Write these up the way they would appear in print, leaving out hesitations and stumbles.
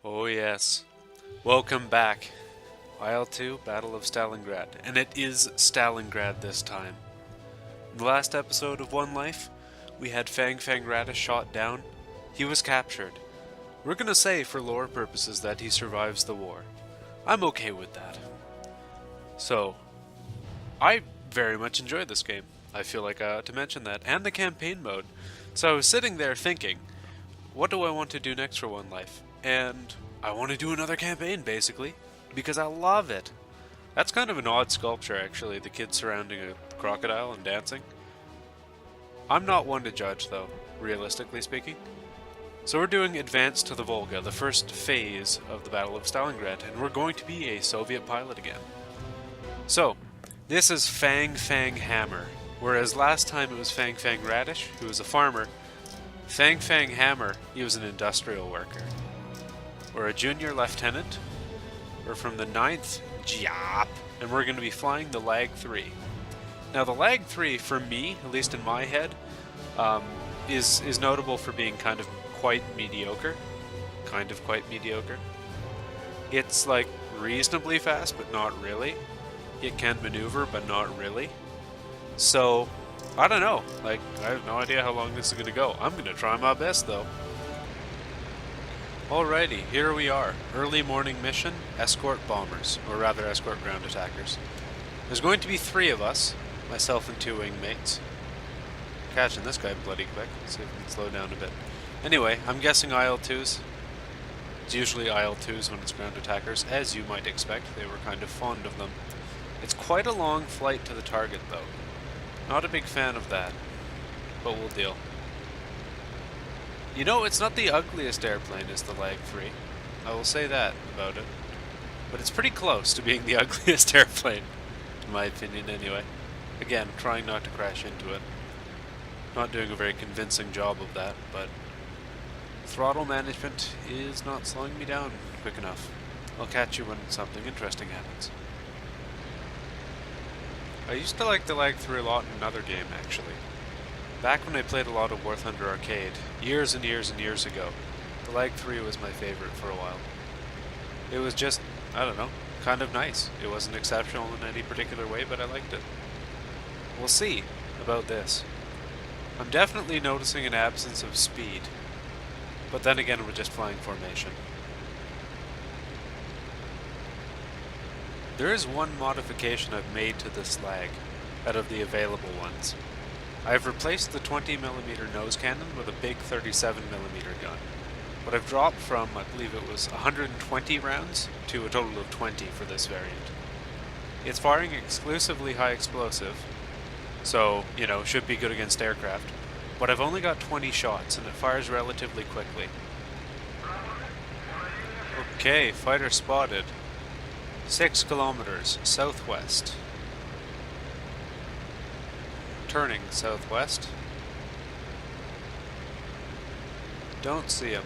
Oh yes. Welcome back. IL2 Battle of Stalingrad. And it is Stalingrad this time. In the last episode of One Life, we had Fang Radish shot down. He was captured. We're gonna say for lore purposes that he survives the war. I'm okay with that. So, I very much enjoyed this game. I feel like I ought to mention that. And the campaign mode. So I was sitting there thinking, what do I want to do next for One Life? And I want to do another campaign, basically, because I love it. That's kind of an odd sculpture, actually, the kid surrounding a crocodile and dancing. I'm not one to judge, though, realistically speaking. So we're doing Advance to the Volga, the first phase of the Battle of Stalingrad, and we're going to be a Soviet pilot again. So, this is Fang Hammer, whereas last time it was Fang Radish, who was a farmer. Fang Hammer, he was an industrial worker. We're a junior lieutenant. We're from the 9th Giap, and we're going to be flying the Lag 3. Now the Lag 3, for me, at least in my head, is notable for being kind of quite mediocre. It's like reasonably fast, but not really. It can maneuver, but not really. So, I don't know. Like, I have no idea how long this is going to go. I'm going to try my best, though. Alrighty, here we are. Early morning mission, escort bombers, or rather escort ground attackers. There's going to be 3 of us, myself and 2 wingmates. Catching this guy bloody quick. Let's see if we can slow down a bit. Anyway, I'm guessing IL2s. It's usually IL2s when it's ground attackers, as you might expect. They were kind of fond of them. It's quite a long flight to the target, though. Not a big fan of that, but we'll deal. You know, it's not the ugliest airplane as the Lag 3. I will say that about it. But it's pretty close to being the ugliest airplane, in my opinion anyway. Again, trying not to crash into it. Not doing a very convincing job of that, but throttle management is not slowing me down quick enough. I'll catch you when something interesting happens. I used to like the Lag 3 a lot in another game, actually. Back when I played a lot of War Thunder Arcade, years and years and years ago, the Lag 3 was my favorite for a while. It was just, I don't know, kind of nice. It wasn't exceptional in any particular way, but I liked it. We'll see about this. I'm definitely noticing an absence of speed, but then again we're just flying formation. There is one modification I've made to this Lag, out of the available ones. I've replaced the 20mm nose cannon with a big 37mm gun. But I've dropped from, I believe it was 120 rounds to a total of 20 for this variant. It's firing exclusively high explosive, so, you know, should be good against aircraft. But I've only got 20 shots, and it fires relatively quickly. Okay, fighter spotted. 6 kilometers southwest. Turning southwest. Don't see him.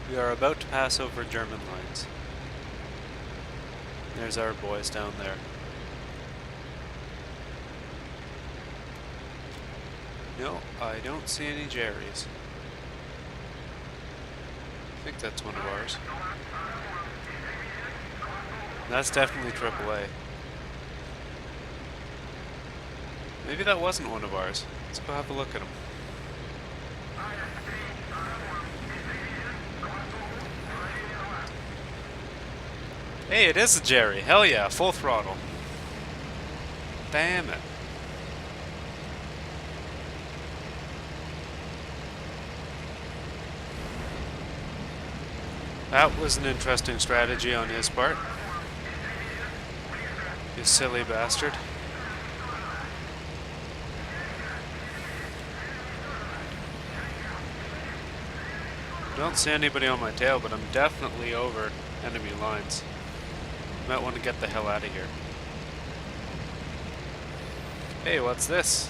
We are about to pass over German lines. There's our boys down there. No, I don't see any Jerrys. I think that's one of ours. That's definitely AAA. Maybe that wasn't one of ours. Let's go have a look at him. Hey, it is a Jerry. Hell yeah, full throttle. Damn it. That was an interesting strategy on his part. You silly bastard. Don't see anybody on my tail, but I'm definitely over enemy lines. Might want to get the hell out of here. Hey, what's this?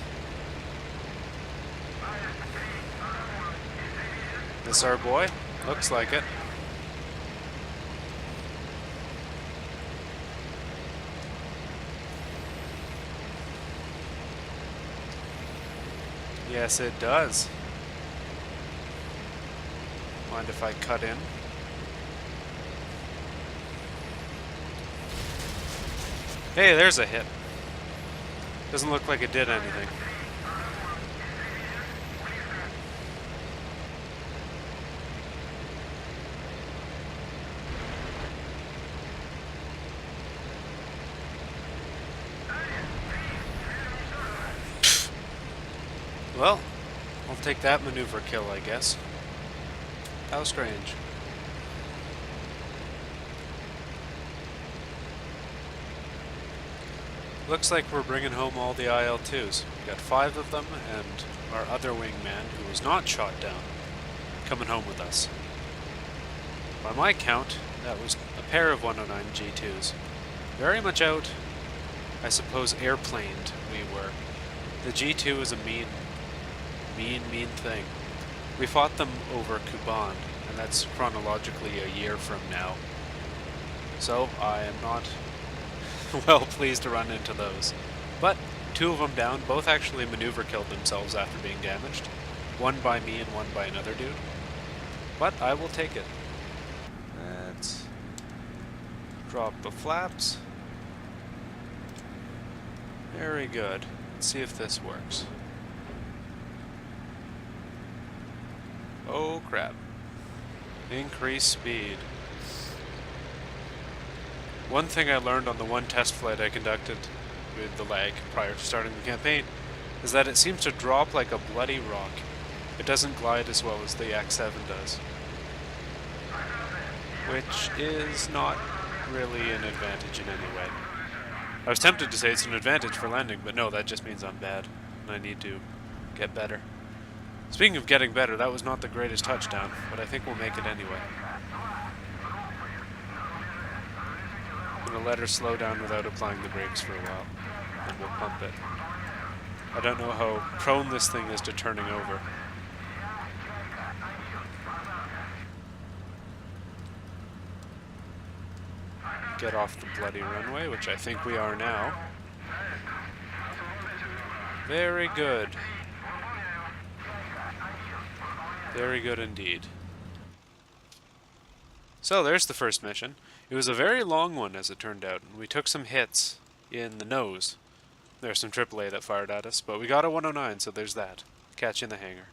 This our boy? Looks like it. Yes, it does. Mind if I cut in? Hey, there's a hit. Doesn't look like it did anything. Well, I'll take that maneuver kill, I guess. How strange. Looks like we're bringing home all the IL2s. We got 5 of them, and our other wingman, who was not shot down, coming home with us. By my count, that was a pair of 109 G2s. Very much out, I suppose, airplaned we were. The G2 is a mean thing. We fought them over Kuban, and that's chronologically a year from now. So I am not well pleased to run into those. But 2 of them down, both actually maneuver killed themselves after being damaged. One by me and one by another dude. But I will take it. Let's drop the flaps. Very good. Let's see if this works. Oh crap. Increase speed. One thing I learned on the one test flight I conducted with the lag prior to starting the campaign is that it seems to drop like a bloody rock. It doesn't glide as well as the X7 does. Which is not really an advantage in any way. I was tempted to say it's an advantage for landing, but no, that just means I'm bad, and I need to get better. Speaking of getting better, that was not the greatest touchdown, but I think we'll make it anyway. I'm going to let her slow down without applying the brakes for a while, and we'll pump it. I don't know how prone this thing is to turning over. Get off the bloody runway, which I think we are now. Very good. Very good indeed. So there's the first mission. It was a very long one, as it turned out, and we took some hits in the nose. There's some AAA that fired at us, but we got a 109, so there's that. Catch you in the hangar.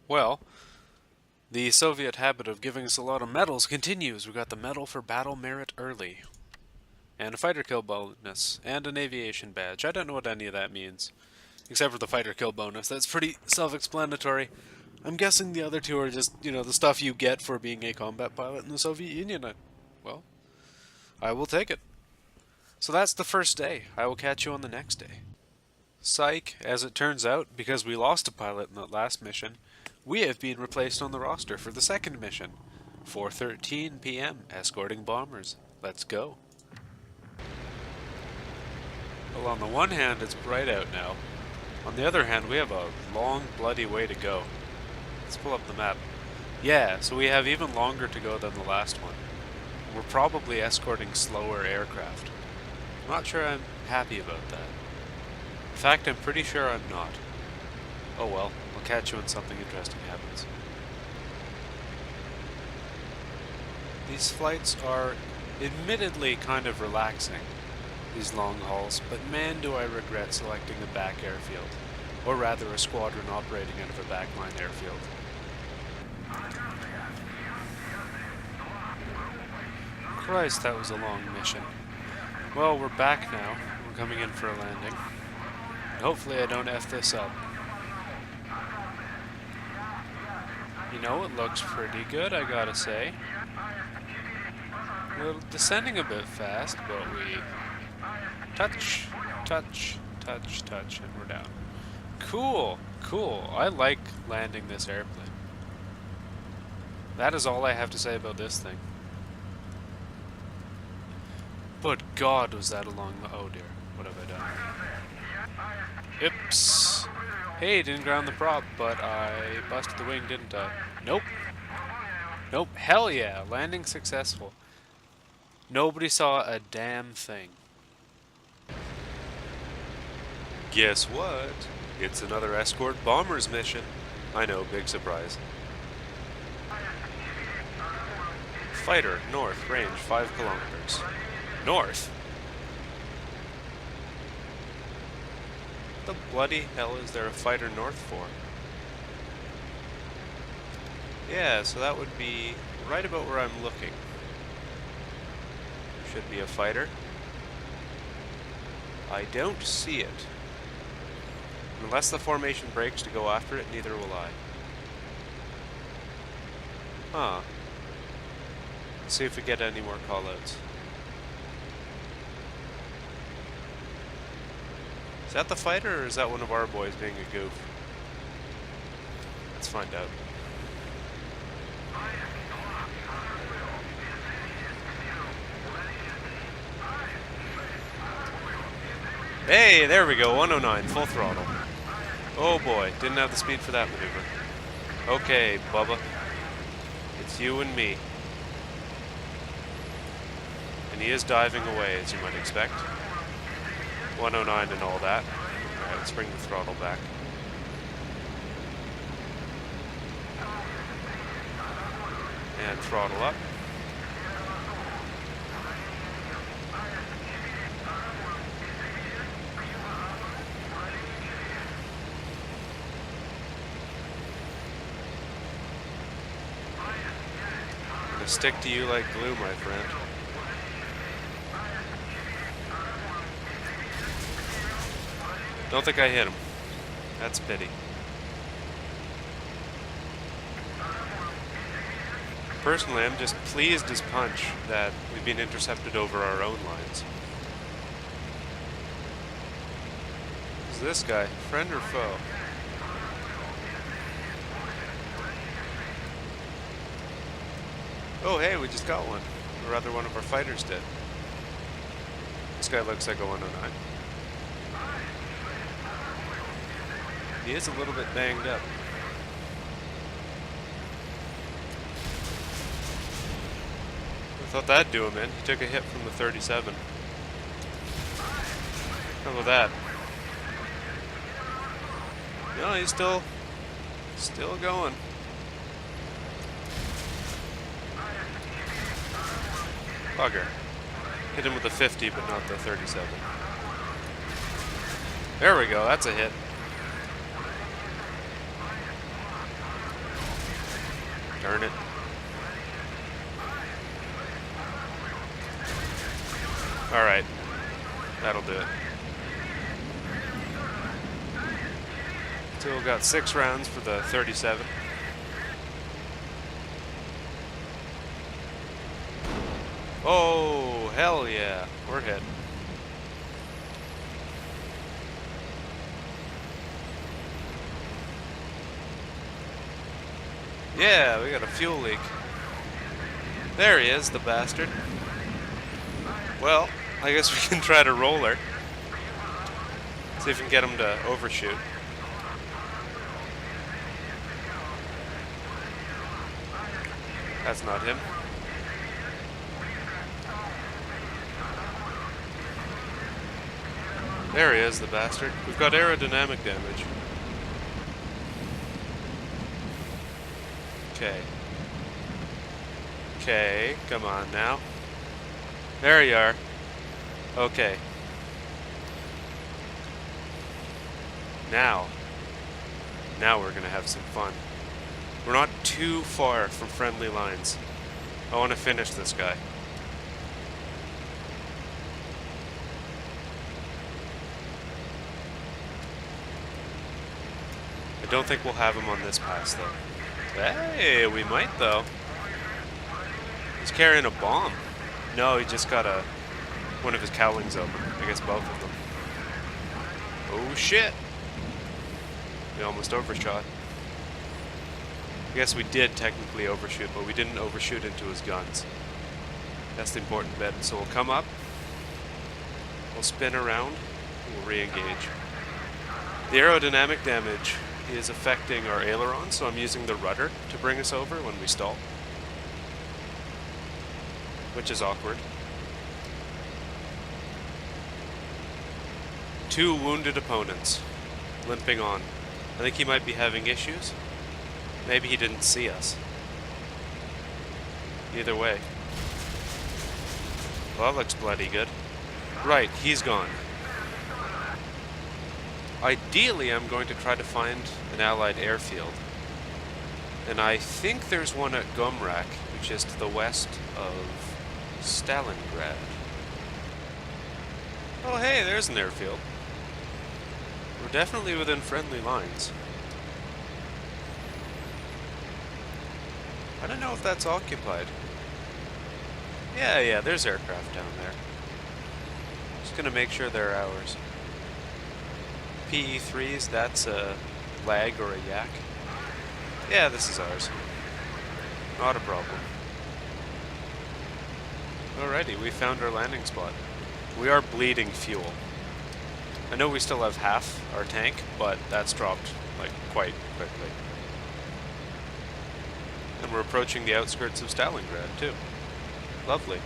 Well, the Soviet habit of giving us a lot of medals continues. We got the Medal for Battle Merit Early, and a fighter kill bonus, and an aviation badge. I don't know what any of that means, except for the fighter kill bonus. That's pretty self-explanatory. I'm guessing the other 2 are just, you know, the stuff you get for being a combat pilot in the Soviet Union. Well, I will take it. So that's the first day. I will catch you on the next day. Psych, as it turns out, because we lost a pilot in that last mission, we have been replaced on the roster for the second mission. 4:13 p.m. escorting bombers. Let's go. Well, on the one hand, it's bright out now. On the other hand, we have a long, bloody way to go. Let's pull up the map. Yeah, so we have even longer to go than the last one. We're probably escorting slower aircraft. I'm not sure I'm happy about that. In fact, I'm pretty sure I'm not. Oh well, I'll catch you when something interesting happens. These flights are admittedly kind of relaxing, these long hauls, but man do I regret selecting a back airfield, or rather a squadron operating out of a backline airfield. Christ, that was a long mission. Well, we're back now. We're coming in for a landing. And hopefully I don't F this up. You know, it looks pretty good, I gotta say. We're descending a bit fast, but we touch, touch, touch, touch, and we're down. Cool, cool. I like landing this airplane. That is all I have to say about this thing. But God, was that a long... Oh dear, what have I done? Oops. Hey, didn't ground the prop, but I busted the wing, didn't I? Nope. Nope, hell yeah, landing successful. Nobody saw a damn thing. Guess what? It's another escort bombers mission. I know, big surprise. Fighter, north, range 5 kilometers. North? What the bloody hell is there a fighter north for? Yeah, so that would be right about where I'm looking. Should be a fighter. I don't see it. Unless the formation breaks to go after it, neither will I. Huh. Let's see if we get any more callouts. Is that the fighter, or is that one of our boys being a goof? Let's find out. Hey, there we go, 109, full throttle. Oh boy, didn't have the speed for that maneuver. Okay, Bubba. It's you and me. And he is diving away, as you might expect. 109 and all that. Alright, let's bring the throttle back. And throttle up. I'm gonna stick to you like glue, my friend. Don't think I hit him. That's pity. Personally, I'm just pleased as punch that we've been intercepted over our own lines. Who's this guy? Friend or foe? Oh, hey, we just got one. Or rather, one of our fighters did. This guy looks like a 109. He is a little bit banged up. I thought that'd do him in. He took a hit from the 37. How about that? No, he's still going. Bugger. Hit him with the 50, but not the 37. There we go, that's a hit. Darn it. Alright. That'll do it. So we got 6 rounds for the 37. Oh, hell yeah. We're hit. Yeah, we got a fuel leak. There he is, the bastard. Well, I guess we can try to roll her. See if we can get him to overshoot. That's not him. There he is, the bastard. We've got aerodynamic damage. Okay. Okay, come on now. There you are. Okay. Now we're gonna have some fun. We're not too far from friendly lines. I want to finish this guy. I don't think we'll have him on this pass, though. Hey, we might, though. He's carrying a bomb. No, he just got one of his cowlings open. I guess both of them. Oh, shit. We almost overshot. I guess we did technically overshoot, but we didn't overshoot into his guns. That's the important bit. So we'll come up, we'll spin around, and we'll re-engage. The aerodynamic damage is affecting our aileron, so I'm using the rudder to bring us over when we stall. Which is awkward. 2 wounded opponents. limping on. I think he might be having issues. Maybe he didn't see us. Either way. Well, that looks bloody good. Right, he's gone. Ideally, I'm going to try to find an allied airfield. And I think there's one at Gomrak, which is to the west of Stalingrad. Oh hey, there's an airfield. We're definitely within friendly lines. I don't know if that's occupied. Yeah, there's aircraft down there. Just gonna make sure they're ours. PE-3s, that's a lag or a yak. Yeah, this is ours. Not a problem. Alrighty, we found our landing spot. We are bleeding fuel. I know we still have half our tank, but that's dropped, like, quite quickly. And we're approaching the outskirts of Stalingrad, too. Lovely.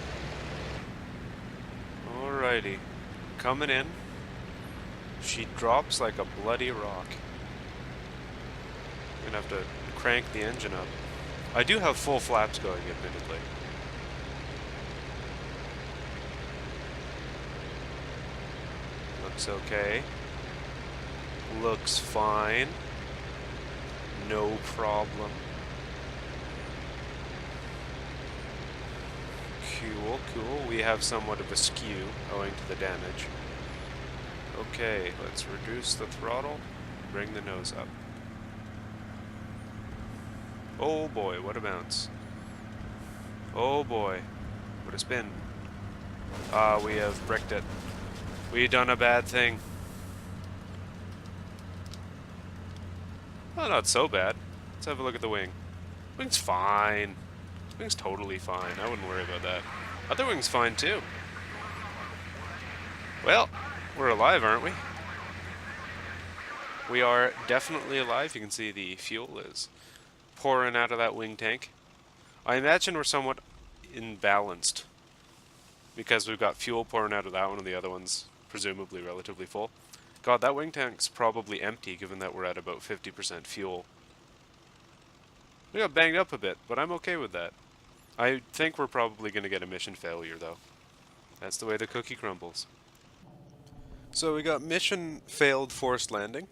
Alrighty. Coming in. She drops like a bloody rock. Gonna have to crank the engine up. I do have full flaps going, admittedly. Looks okay. Looks fine. No problem. Cool. We have somewhat of a skew owing to the damage. Okay, let's reduce the throttle. Bring the nose up. Oh boy, what a bounce. Oh boy, what a spin. We have bricked it. We done a bad thing. Well, not so bad. Let's have a look at the wing. Wing's fine. Wing's totally fine. I wouldn't worry about that. Other wing's fine too. Well, we're alive, aren't we? We are definitely alive. You can see the fuel is pouring out of that wing tank. I imagine we're somewhat imbalanced because we've got fuel pouring out of that one and the other one's presumably relatively full. God, that wing tank's probably empty given that we're at about 50% fuel. We got banged up a bit, but I'm okay with that. I think we're probably going to get a mission failure, though. That's the way the cookie crumbles. So we got mission failed forced landing.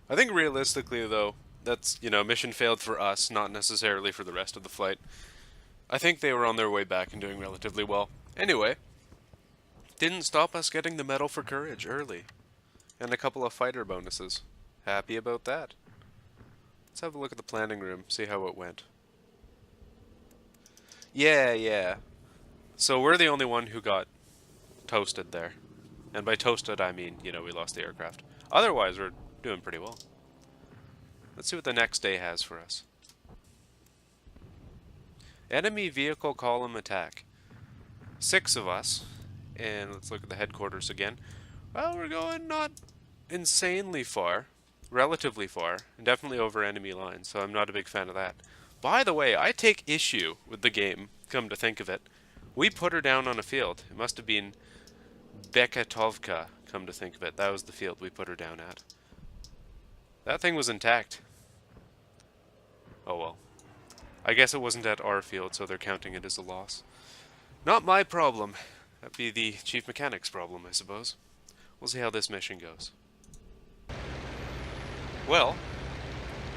I think realistically, though, that's, mission failed for us, not necessarily for the rest of the flight. I think they were on their way back and doing relatively well. Anyway, didn't stop us getting the Medal for Courage early. And a couple of fighter bonuses. Happy about that. Let's have a look at the planning room, see how it went. Yeah. So we're the only one who got toasted there. And by toasted, I mean, we lost the aircraft. Otherwise, we're doing pretty well. Let's see what the next day has for us. Enemy vehicle column attack. 6 of us. And let's look at the headquarters again. Well, we're going not insanely far. Relatively far. And definitely over enemy lines, so I'm not a big fan of that. By the way, I take issue with the game, come to think of it. We put her down on a field. It must have been Bekatovka, come to think of it. That was the field we put her down at. That thing was intact. Oh well. I guess it wasn't at our field, so they're counting it as a loss. Not my problem. That'd be the chief mechanic's problem, I suppose. We'll see how this mission goes. Well,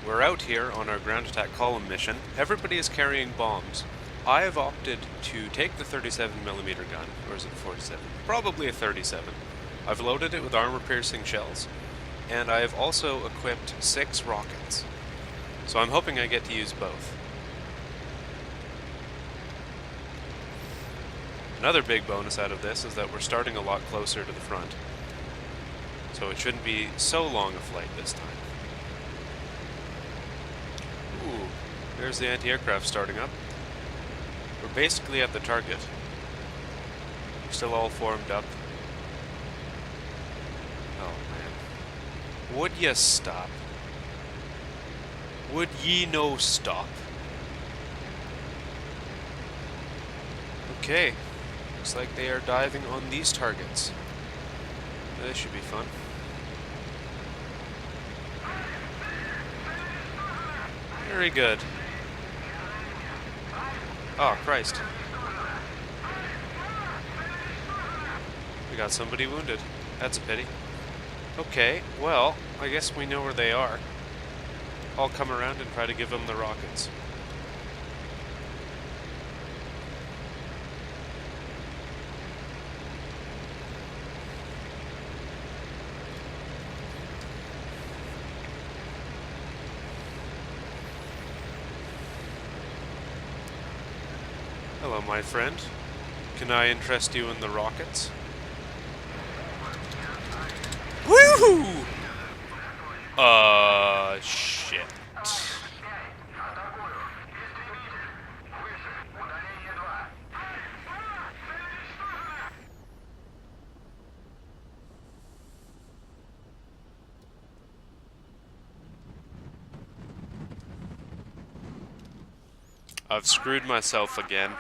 we're out here on our ground attack column mission. Everybody is carrying bombs. I have opted to take the 37mm gun, or is it 47? Probably a 37. I've loaded it with armor-piercing shells, and I have also equipped 6 rockets. So I'm hoping I get to use both. Another big bonus out of this is that we're starting a lot closer to the front. So it shouldn't be so long a flight this time. Ooh, there's the anti-aircraft starting up. We're basically at the target. We're still all formed up. Oh man. Would ye stop? Would ye no stop? Okay. Looks like they are diving on these targets. This should be fun. Very good. Oh, Christ. We got somebody wounded. That's a pity. Okay, well, I guess we know where they are. I'll come around and try to give them the rockets. Hello, my friend. Can I interest you in the rockets? Woohoo! Shit. I've screwed myself again.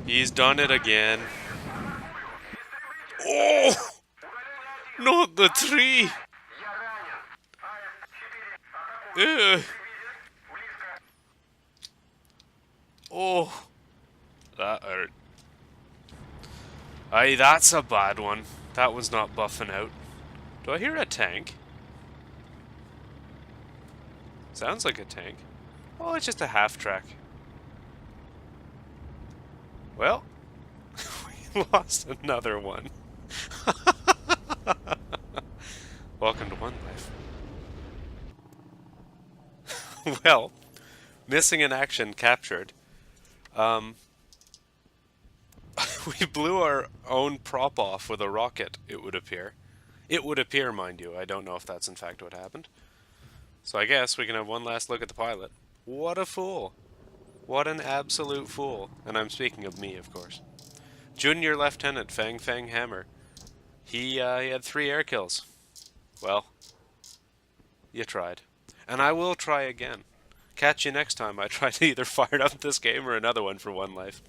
He's done it again. Oh! Not the tree! Ugh. Oh! That hurt. Aye, that's a bad one. That was not buffing out. Do I hear a tank? Sounds like a tank. Oh, it's just a half track. Well, we lost another one. Welcome to One Life. Well, missing in action captured. We blew our own prop off with a rocket, it would appear. It would appear, mind you. I don't know if that's in fact what happened. So I guess we can have one last look at the pilot. What a fool. What an absolute fool. And I'm speaking of me, of course. Junior Lieutenant Fang Fang Hammer. He had 3 air kills. Well, you tried. And I will try again. Catch you next time I try to either fire up this game or another one for One Life.